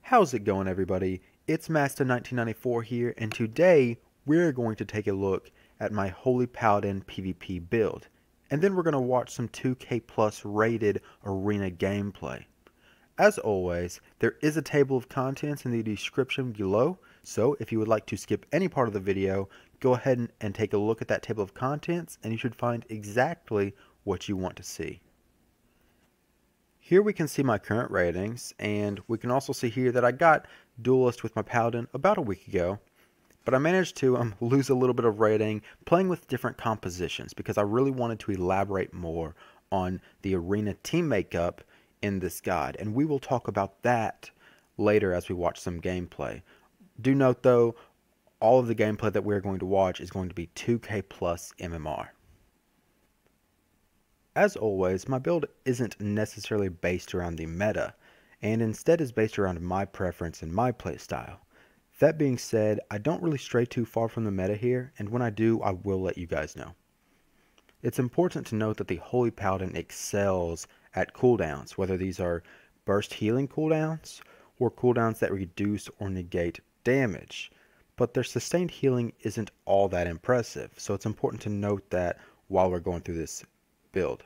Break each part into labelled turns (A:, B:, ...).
A: How's it going, everybody? It's Master1994 here, and today we're going to take a look at my Holy Paladin PvP build. And then we're going to watch some 2K Plus rated arena gameplay. As always, there is a table of contents in the description below, so if you would like to skip any part of the video, go ahead and take a look at that table of contents, and you should find exactly what you want to see. Here we can see my current ratings, and we can also see here that I got Duelist with my Paladin about a week ago, but I managed to lose a little bit of rating playing with different compositions because I really wanted to elaborate more on the arena team makeup in this guide, and we will talk about that later as we watch some gameplay. Do note though, all of the gameplay that we're going to watch is going to be 2K Plus MMR. As always, my build isn't necessarily based around the meta, and instead is based around my preference and my playstyle. That being said, I don't really stray too far from the meta here, and when I do, I will let you guys know. It's important to note that the Holy Paladin excels at cooldowns, whether these are burst healing cooldowns, or cooldowns that reduce or negate damage. But their sustained healing isn't all that impressive, so it's important to note that while we're going through this build.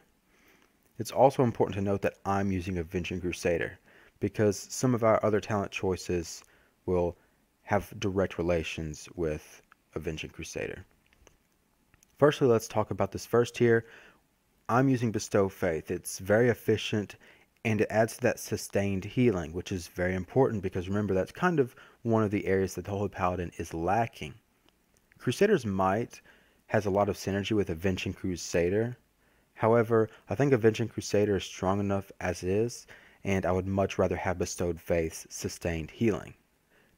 A: It's also important to note that I'm using Avenging Crusader because some of our other talent choices will have direct relations with Avenging Crusader. Firstly, let's talk about this first tier. I'm using Bestow Faith. It's very efficient and it adds to that sustained healing, which is very important because remember, that's kind of one of the areas that the Holy Paladin is lacking. Crusader's Might has a lot of synergy with Avenging Crusader. However, I think Avenging Crusader is strong enough as is, and I would much rather have Bestowed Faith's sustained healing.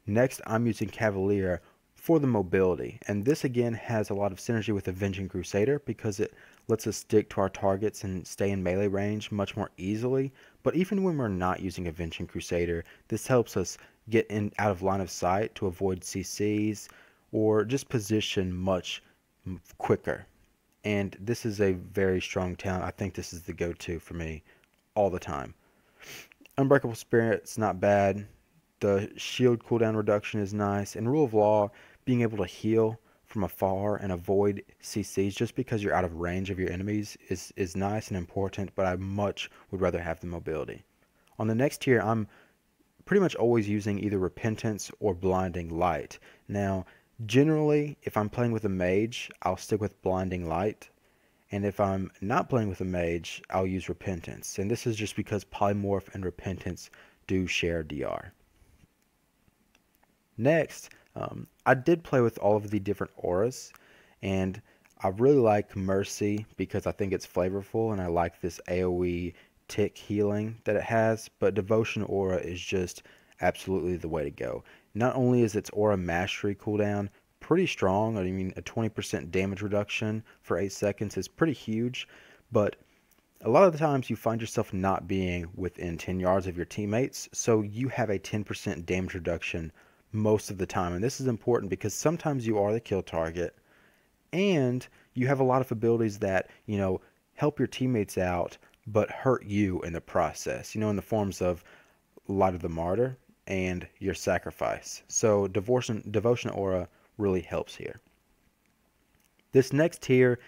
A: Next, I'm using Cavalier for the mobility, and this again has a lot of synergy with Avenging Crusader because it lets us stick to our targets and stay in melee range much more easily. But even when we're not using Avenging Crusader, this helps us get in out of line of sight to avoid CCs or just position much quicker. And this is a very strong talent. I think this is the go-to for me all the time. Unbreakable Spirit's not bad. The shield cooldown reduction is nice. And Rule of Law, being able to heal from afar and avoid CCs just because you're out of range of your enemies is nice and important, but I much would rather have the mobility. On the next tier, I'm pretty much always using either Repentance or Blinding Light. Now, generally, if I'm playing with a mage, I'll stick with Blinding Light. And if I'm not playing with a mage, I'll use Repentance. And this is just because Polymorph and Repentance do share DR. Next, I did play with all of the different auras. And I really like Mercy because I think it's flavorful and I like this AoE tick healing that it has. But Devotion aura is just absolutely the way to go. Not only is its aura mastery cooldown pretty strong, I mean a 20% damage reduction for 8 seconds is pretty huge, but a lot of the times you find yourself not being within 10 yards of your teammates, so you have a 10% damage reduction most of the time. And this is important because sometimes you are the kill target and you have a lot of abilities that, you know, help your teammates out but hurt you in the process, you know, in the forms of Light of the Martyr and your sacrifice. So devotion aura really helps here. This next tier,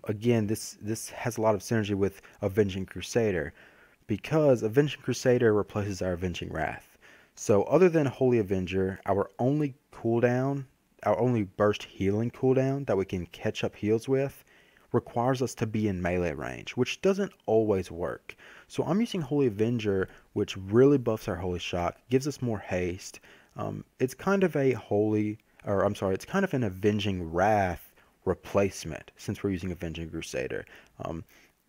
A: again, this has a lot of synergy with Avenging Crusader because Avenging Crusader replaces our Avenging Wrath. So other than Holy Avenger, our only burst healing cooldown that we can catch up heals with requires us to be in melee range, which doesn't always work. So I'm using Holy Avenger, which really buffs our Holy Shock, gives us more haste. It's kind of it's kind of an Avenging Wrath replacement since we're using Avenging Crusader.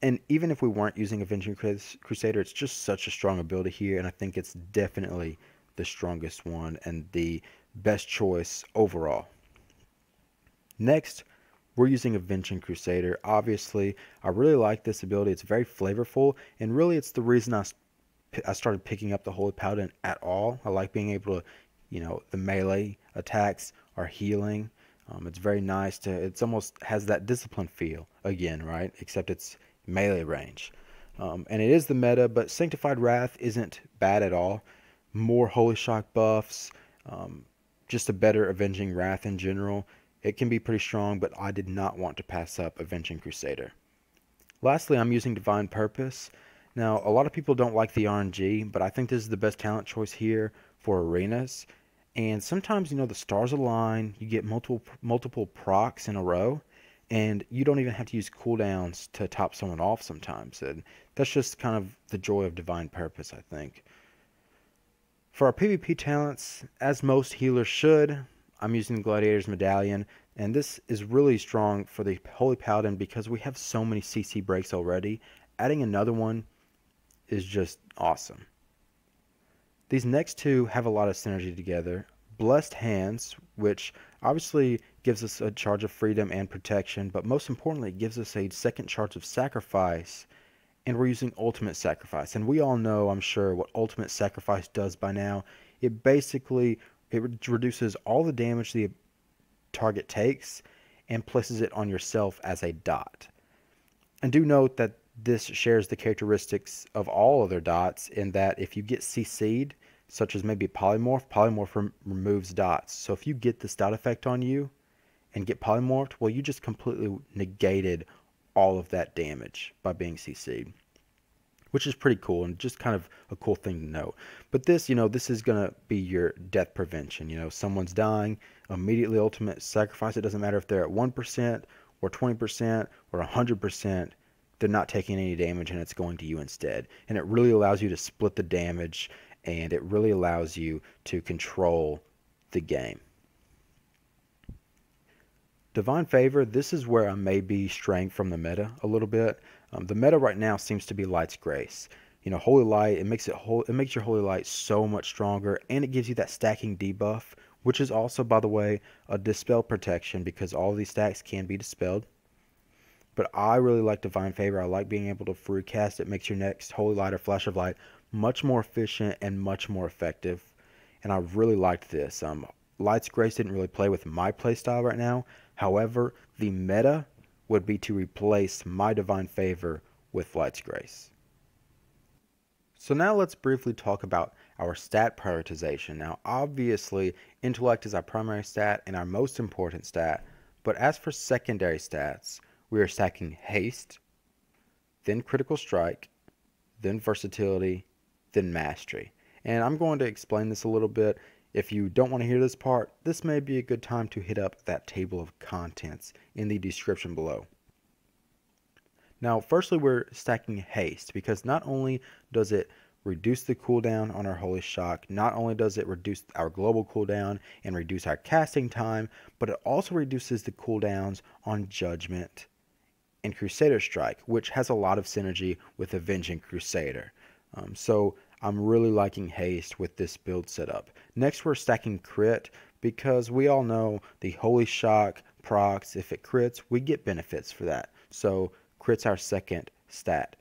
A: And even if we weren't using Avenging Crusader, it's just such a strong ability here, and I think it's definitely the strongest one and the best choice overall. Next, we're using Avenging Crusader. Obviously, I really like this ability. It's very flavorful, and really it's the reason I started picking up the Holy Paladin at all. I like being able to, you know, the melee attacks are healing. It's very nice it's almost has that discipline feel again, right? Except it's melee range. And it is the meta, but Sanctified Wrath isn't bad at all. more Holy Shock buffs, um, just a better Avenging Wrath in general. It can be pretty strong, but I did not want to pass up Avenging Crusader. Lastly, I'm using Divine Purpose. Now, a lot of people don't like the RNG, but I think this is the best talent choice here for arenas. And sometimes, the stars align, you get multiple procs in a row, and you don't even have to use cooldowns to top someone off sometimes. And that's just kind of the joy of Divine Purpose, I think. For our PvP talents, as most healers should, I'm using the Gladiator's Medallion, and this is really strong for the Holy Paladin because we have so many CC breaks already. Adding another one is just awesome. These next two have a lot of synergy together. Blessed Hands, which obviously gives us a charge of freedom and protection, but most importantly, it gives us a second charge of sacrifice, and we're using Ultimate Sacrifice. And we all know, I'm sure, what Ultimate Sacrifice does by now. It basically reduces all the damage the target takes and places it on yourself as a dot. And do note that this shares the characteristics of all other dots in that if you get CC'd, such as maybe Polymorph removes dots. So if you get this dot effect on you and get polymorphed, well, you just completely negated all of that damage by being CC'd, which is pretty cool and just kind of a cool thing to note. But this, this is going to be your death prevention. Someone's dying, immediately Ultimate Sacrifice. It doesn't matter if they're at 1% or 20% or 100%. They're not taking any damage, and it's going to you instead. And it really allows you to split the damage, and it really allows you to control the game. Divine Favor, this is where I may be straying from the meta a little bit. The meta right now seems to be Light's Grace. Holy Light, it makes your Holy Light so much stronger, and it gives you that stacking debuff, which is also, by the way, a Dispel protection because all of these stacks can be dispelled. But I really like Divine Favor. I like being able to free cast. It makes your next Holy Light or Flash of Light much more efficient and much more effective. And I really liked this. Light's Grace didn't really play with my playstyle right now. However, the meta would be to replace my Divine Favor with Light's Grace. So now let's briefly talk about our stat prioritization. Now, obviously, Intellect is our primary stat and our most important stat. But as for secondary stats, we are stacking Haste, then Critical Strike, then Versatility, then Mastery. And I'm going to explain this a little bit. If you don't want to hear this part, this may be a good time to hit up that table of contents in the description below. Now, firstly, we're stacking Haste because not only does it reduce the cooldown on our Holy Shock, not only does it reduce our global cooldown and reduce our casting time, but it also reduces the cooldowns on Judgment and Crusader Strike, which has a lot of synergy with Avenging Crusader. So I'm really liking Haste with this build setup. Next, we're stacking Crit because we all know the Holy Shock procs, if it crits, we get benefits for that. So Crit's our second stat.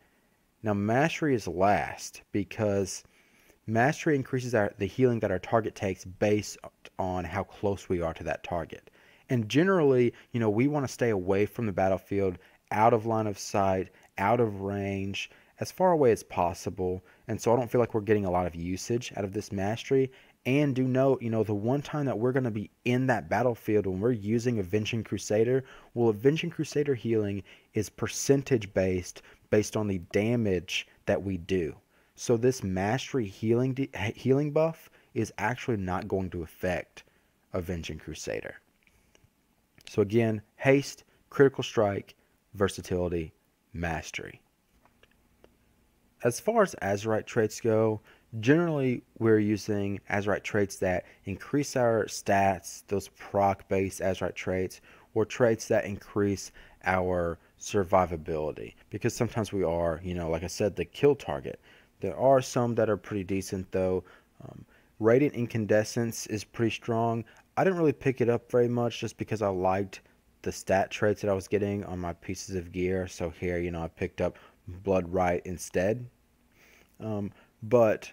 A: Now Mastery is last because Mastery increases the healing that our target takes based on how close we are to that target. And generally, we want to stay away from the battlefield, out of line of sight, out of range, as far away as possible. And so I don't feel like we're getting a lot of usage out of this Mastery. And do note, the one time that we're going to be in that battlefield when we're using Avenging Crusader, well, Avenging Crusader healing is percentage based on the damage that we do. So this Mastery healing buff is actually not going to affect Avenging Crusader. So again, Haste, Critical Strike, Versatility, Mastery. As far as Azerite traits go, generally we're using Azerite traits that increase our stats, those proc-based Azerite traits, or traits that increase our survivability. Because sometimes we are, like I said, the kill target. There are some that are pretty decent though. Radiant Incandescence is pretty strong. I didn't really pick it up very much just because I liked the stat traits that I was getting on my pieces of gear. So here, I picked up Blood Right instead. But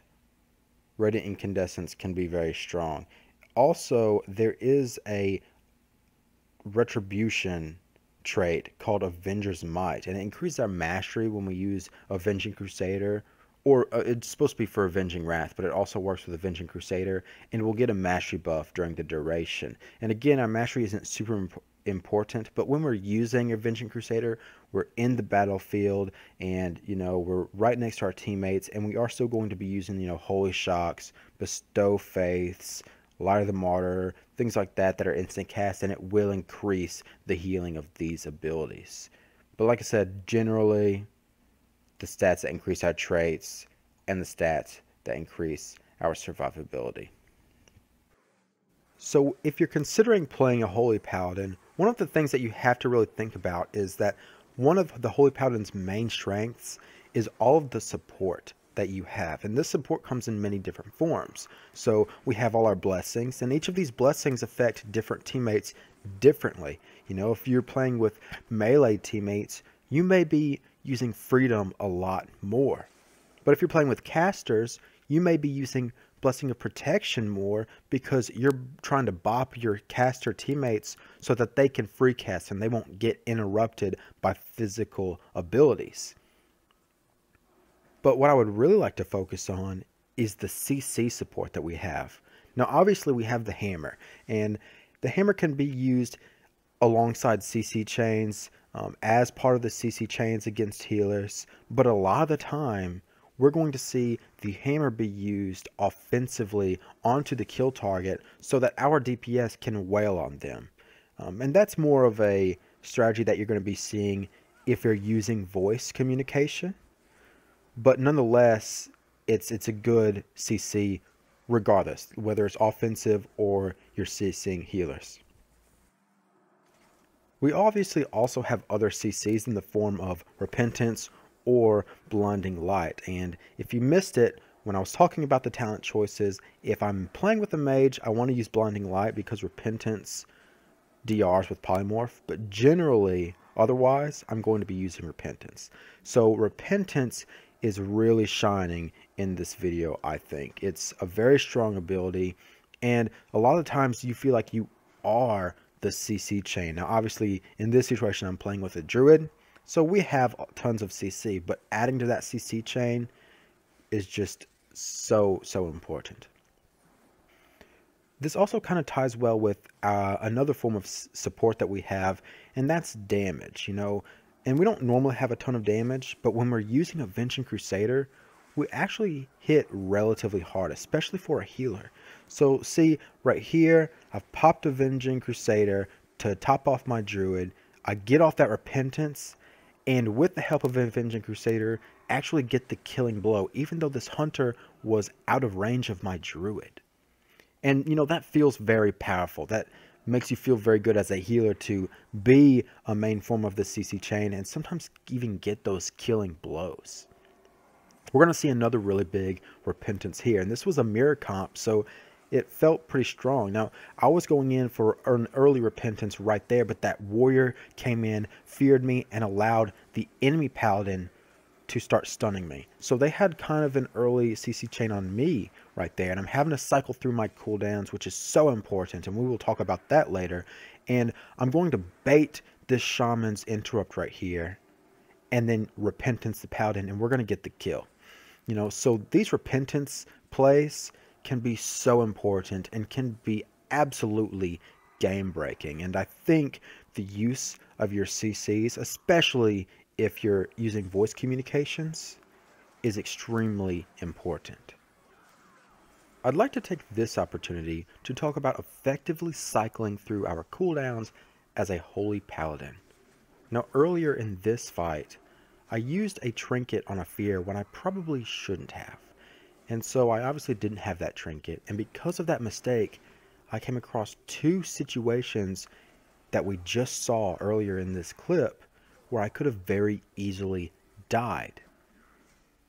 A: Radiant Incandescence can be very strong. Also, there is a Retribution trait called Avenger's Might, and it increases our mastery when we use Avenging Crusader or it's supposed to be for Avenging Wrath, but it also works with Avenging Crusader, and we'll get a mastery buff during the duration. And again, our mastery isn't super important, but when we're using Avenging Crusader, we're in the battlefield, and we're right next to our teammates, and we are still going to be using Holy Shocks, Bestow Faiths, Light of the Martyr, things like that are instant cast, and it will increase the healing of these abilities. But like I said, generally the stats that increase our traits and the stats that increase our survivability. So if you're considering playing a Holy Paladin, one of the things that you have to really think about is that one of the Holy Paladin's main strengths is all of the support that you have. And this support comes in many different forms. So we have all our blessings, and each of these blessings affect different teammates differently. If you're playing with melee teammates, you may be using freedom a lot more. But if you're playing with casters, you may be using Blessing of Protection more because you're trying to bop your caster teammates so that they can free cast and they won't get interrupted by physical abilities. But what I would really like to focus on is the CC support that we have. Now obviously we have the hammer, and the hammer can be used alongside CC chains, as part of the CC chains against healers, but a lot of the time we're going to see the hammer be used offensively onto the kill target so that our DPS can wail on them. And that's more of a strategy that you're going to be seeing if you're using voice communication. But nonetheless, it's a good CC regardless, whether it's offensive or you're CCing healers. We obviously also have other CCs in the form of Repentance or Blinding Light, and if you missed it when I was talking about the talent choices, if I'm playing with a mage, I want to use Blinding Light because Repentance DRs with Polymorph, but generally otherwise I'm going to be using Repentance. So Repentance is really shining in this video. I think it's a very strong ability, and a lot of times you feel like you are the CC chain. Now obviously in this situation I'm playing with a druid, so we have tons of CC, but adding to that CC chain is just so important. This also kind of ties well with another form of support that we have, and that's damage. And we don't normally have a ton of damage, but when we're using Avenging Crusader, we actually hit relatively hard, especially for a healer. So see right here, I've popped Avenging Crusader to top off my druid. I get off that Repentance, and with the help of Avenging Crusader, actually get the killing blow, even though this hunter was out of range of my druid. And that feels very powerful. That makes you feel very good as a healer to be a main form of the CC chain and sometimes even get those killing blows. We're going to see another really big Repentance here, and this was a mirror comp, so it felt pretty strong. Now, I was going in for an early Repentance right there, but that warrior came in, feared me, and allowed the enemy paladin to start stunning me. So they had kind of an early CC chain on me right there, and I'm having to cycle through my cooldowns, which is so important, and we will talk about that later. And I'm going to bait this shaman's interrupt right here, and then Repentance the paladin, and we're going to get the kill. So these Repentance plays can be so important and can be absolutely game breaking. And I think the use of your CCs, especially if you're using voice communications, is extremely important. I'd like to take this opportunity to talk about effectively cycling through our cooldowns as a Holy Paladin. Now earlier in this fight, I used a trinket on a fear when I probably shouldn't have. And so I obviously didn't have that trinket, and because of that mistake, I came across two situations that we just saw earlier in this clip where I could have very easily died.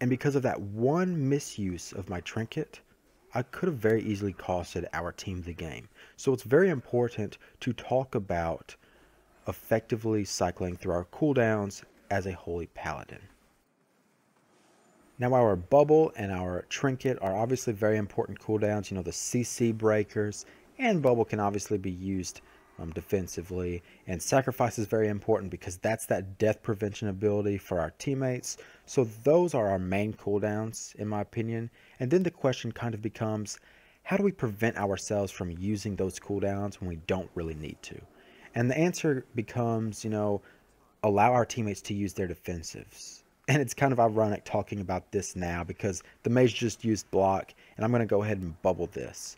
A: And because of that one misuse of my trinket, I could have very easily costed our team the game. So it's very important to talk about effectively cycling through our cooldowns as a Holy Paladin. Now our bubble and our trinket are obviously very important cooldowns, the CC breakers, and bubble can obviously be used defensively, and Sacrifice is very important because that's that death prevention ability for our teammates. So those are our main cooldowns, in my opinion. And then the question kind of becomes, how do we prevent ourselves from using those cooldowns when we don't really need to? And the answer becomes, allow our teammates to use their defensives. And it's kind of ironic talking about this now because the mage just used block, and I'm going to go ahead and bubble this.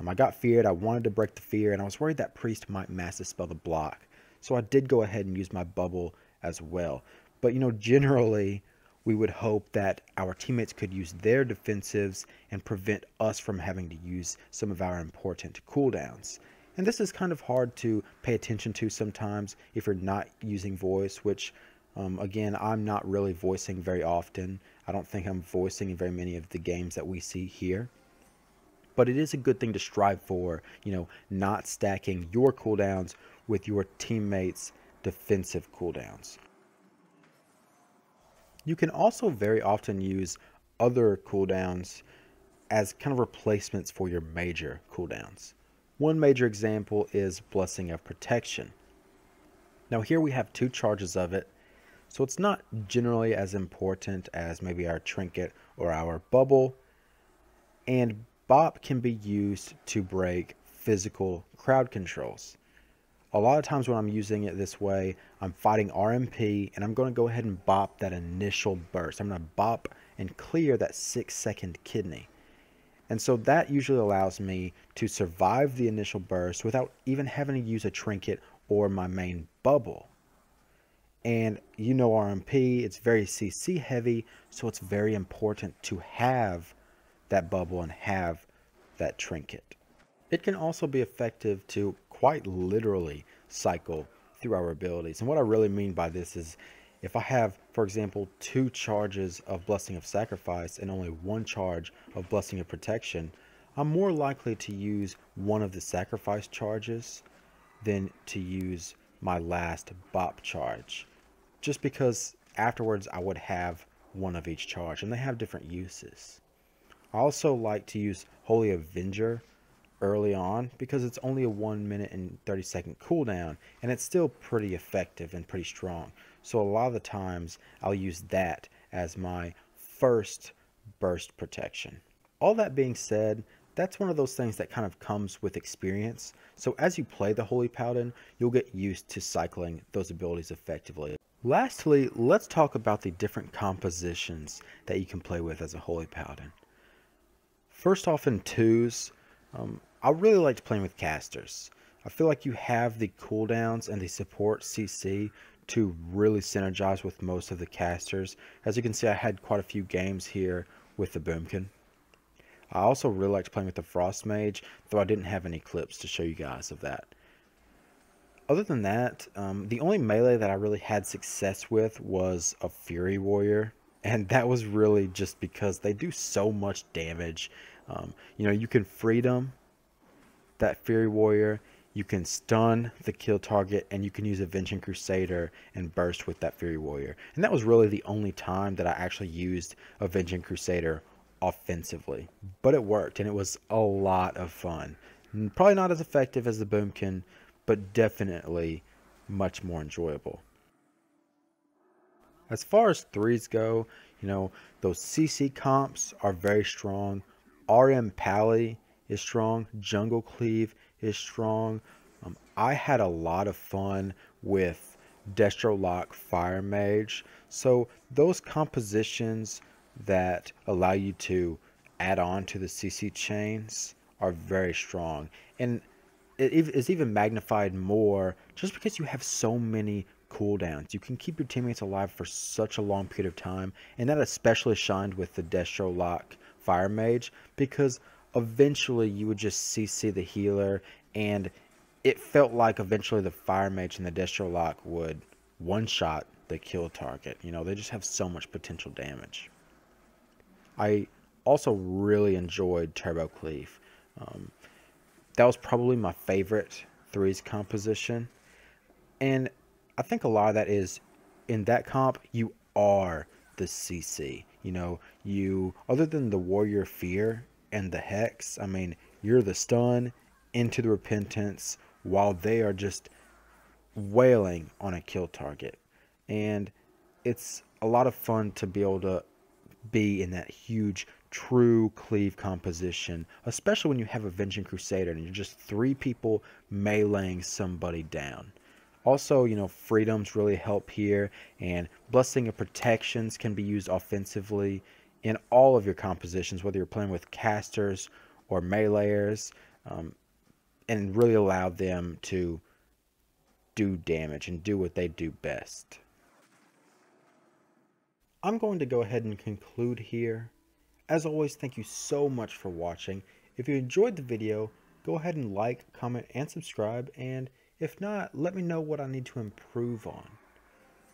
A: I got feared, I wanted to break the fear, and I was worried that priest might mass dispel the block. So I did go ahead and use my bubble as well. But generally we would hope that our teammates could use their defensives and prevent us from having to use some of our important cooldowns. And this is kind of hard to pay attention to sometimes if you're not using voice, which again, I'm not really voicing very often. I don't think I'm voicing in very many of the games that we see here. But it is a good thing to strive for, not stacking your cooldowns with your teammates' defensive cooldowns. You can also very often use other cooldowns as kind of replacements for your major cooldowns. One major example is Blessing of Protection. Now here we have 2 charges of it, so it's not generally as important as maybe our trinket or our bubble, and BOP can be used to break physical crowd controls. A lot of times when I'm using it this way, I'm fighting RMP and I'm going to go ahead and bop that initial burst. I'm going to bop and clear that 6-second kidney. And so that usually allows me to survive the initial burst without even having to use a trinket or my main bubble. And RMP, it's very CC heavy, so it's very important to have that bubble and have that trinket. It can also be effective to quite literally cycle through our abilities. And what I really mean by this is if I have, for example, 2 charges of Blessing of Sacrifice and only 1 charge of Blessing of Protection, I'm more likely to use one of the sacrifice charges than to use my last BOP charge. Just because afterwards I would have one of each charge and they have different uses. I also like to use Holy Avenger early on because it's only a 1 minute and 30-second cooldown and it's still pretty effective and pretty strong. So a lot of the times I'll use that as my first burst protection. All that being said, that's one of those things that kind of comes with experience. So as you play the Holy Paladin, you'll get used to cycling those abilities effectively. Lastly, let's talk about the different compositions that you can play with as a Holy Paladin. First off, in 2s, I really liked playing with casters. I feel like you have the cooldowns and the support CC to really synergize with most of the casters. As you can see, I had quite a few games here with the Boomkin. I also really liked playing with the Frost Mage, though I didn't have any clips to show you guys of that. Other than that, the only melee that I really had success with was a Fury Warrior. And that was really just because they do so much damage. You can freedom that Fury Warrior, you can stun the kill target, and you can use Avenging Crusader and burst with that Fury Warrior. And that was really the only time that I actually used Avenging Crusader offensively. But it worked, and it was a lot of fun. Probably not as effective as the Boomkin, but definitely much more enjoyable. As far as 3s go, those CC comps are very strong. RM Pally is strong. Jungle Cleave is strong. I had a lot of fun with Destro Lock Fire Mage. So those compositions that allow you to add on to the CC chains are very strong. And it is even magnified more just because you have so many cooldowns. You can keep your teammates alive for such a long period of time, and that especially shined with the Destro Lock Fire Mage because eventually you would just CC the healer, and it felt like eventually the Fire Mage and the Destro Lock would one-shot the kill target. They just have so much potential damage. I also really enjoyed Turbo Cleave. That was probably my favorite 3s composition, and I think a lot of that is in that comp you are the CC. You other than the Warrior Fear and the Hex, you're the stun into the Repentance while they are just wailing on a kill target. And it's a lot of fun to be able to be in that huge true cleave composition, especially when you have a Avenging Crusader and you're just three people meleeing somebody down. Also, freedoms really help here, and Blessing of Protections can be used offensively in all of your compositions, whether you're playing with casters or meleeers, and really allow them to do damage and do what they do best. I'm going to go ahead and conclude here. As always, thank you so much for watching. If you enjoyed the video, go ahead and like, comment, and subscribe, and if not, let me know what I need to improve on.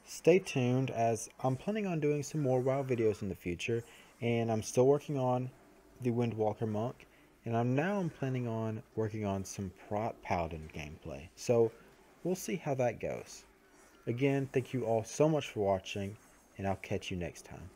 A: Stay tuned, as I'm planning on doing some more WoW videos in the future, and I'm still working on the Windwalker Monk, and I'm planning on working on some Paladin gameplay. So we'll see how that goes. Again, thank you all so much for watching, and I'll catch you next time.